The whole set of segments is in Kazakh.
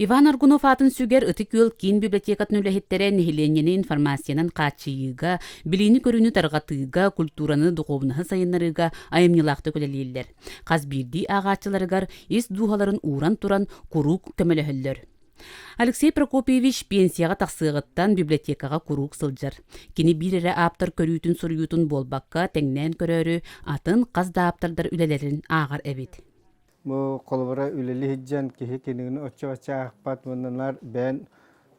Иван Аргунов атын сүгер ытык үөл кин библиотекатын үлэхиттере нехиленнени информациянан каачыйыга, билини көрүүнү таргатыыга, культураны духовныхы сайыннарыга айымнылақты көлелииллер. Каз бирди агаачыларыгар ис дуухаларын уран туран курук көмөлөһөллөр. Алексей Прокопьевич пенсияға тақсығыттан библиотекаға курук сылжар. Кини бирере аптар көрүүтүн суруютун болбакка теңнен көрөрү атын каз дааптардар үлелерин ағар эбит. Bu kolbara üleli hiccan ki kenini ocha akpat bunlar ben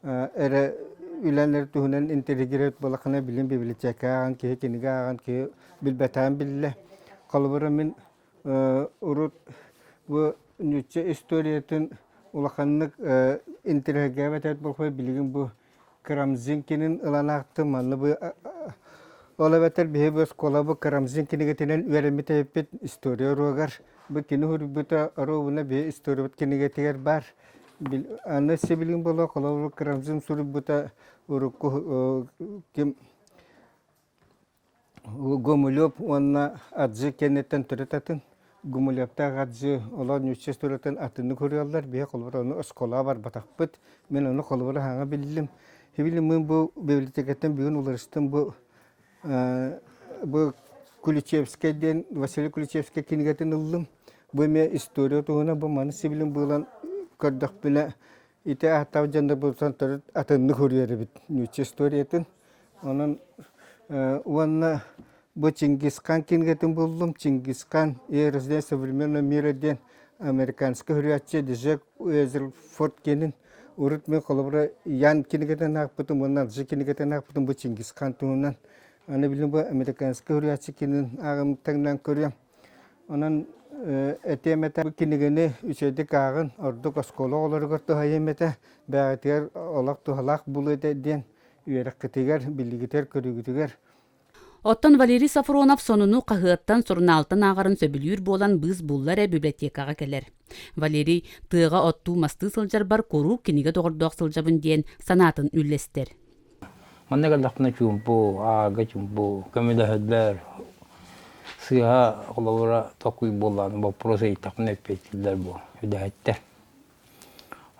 ere ülenler tuhunan integrat bolakana bilim biblioteka ki keniga ki bilbatan bille kolbara min urut bu nüçe historiyatın ulakanlık integragat bolkoy bilgin bu Karamzinkinin ılanaktı manlı bu olabeter behaviors kolabı Karamzinkini tenen veremite hepet historia rogar bu kini hurbuta arobuna bir historia kini getiger bar anne sebilin bola kolabı Karamzin surbuta uruk kim Gomulop ona adjı kennetten türetatın Gomulopta adjı olan nüçes türeten atını koruyorlar bir kolabı onu eskola var batakpıt men onu kolabı hanga bildim Hebilim bu biblioteketten bir gün ulaştım bu Kulichevskay'den Vasily Kulichevskay kinigaten aldım. Bu me istoriya tuhuna bu manı sibilim bulan kardak bile ite hatav janda bu santar atını koruyor bit. Nüçe istoriyaten onun vanna bu Çingiz Khan kinigaten buldum. Çingiz Khan erzden современного мира ден американский хурятче дежек Уэзер Форт кенин Urut me kolabora yan kinigeten nakputum ondan kinigeten nakputum bu Çingiz Khan tuhundan ana bilim bu Amerikanski huriyatçı kinin ağım tengden koruyan onun etemete bu kinigeni üçeyde kağın ordu koskola olur gortu hayemete bağıtır olak tuhalak bulu den üyerek kitiger bilgiter körügütüger Оттон Валерий Сафронов сонуну қағыттан сұрналтын ағарын сөбілюр болан біз бұллары библиотекаға келер. Валерий тыға отту масты сылжар бар кору кенеге тоғырдоқ сылжабын ден санатын үллестер. Маннегалдақпына чумпу, ага чумпу, көмедәһәдләр, сыға қолауыра тоқуй болан, вопросы итақын өппейтілдер бұл, өдәһәттер.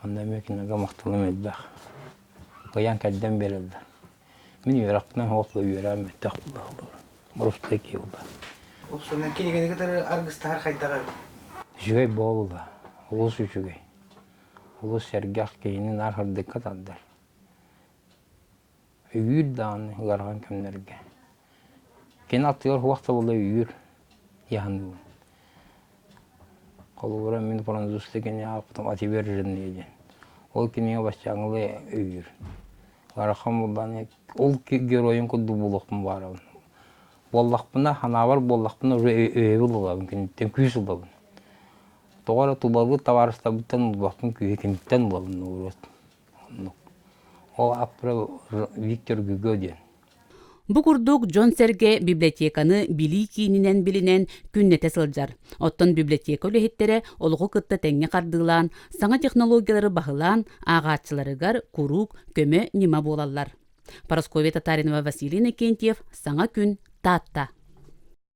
Онда мекенеге мақтылым өдбәқ. Қиян кәдден берілді. Мен үйрақтан хоқлы үйрәм өттәқ болды. Бұрысты келді. Сонан кенегені кетері арғыстар қайтаға? Жүгей болды. Ұлыс жүгей. Ұлыс сәргәқ кейінен арғырды қатандар. Үйір дағаны ғарған көмдерге. Кен аттығыр уақыта болды үйір. Яғын бұл. Қолуыра мен французды кене ақтым ати берірін дейден. Ол кенеге басчаңылы үйір. Ғарақам болдан ол героин құдды болуқпын барабын. Боллақпына, ханавар боллақпына өйі болуғабын, кенеттен күйіс болуғабын. Тоғара туларғы таварыста бұттан болуқпын күйі кенеттен болуғабын. Ол апыра Виктор Гюго ден. Бұқұрдық Джон Серге библиотеканы били кейінінен білінен күннете сылжар. Оттон библиотека өліхеттері олғы күтті тәңе қардылан, саңа технологиялары бағылан, ағатшыларыгар курук көмі нема болалар. Парасковия Татаринова, Василий Накентьев, Саңа күн, Татта.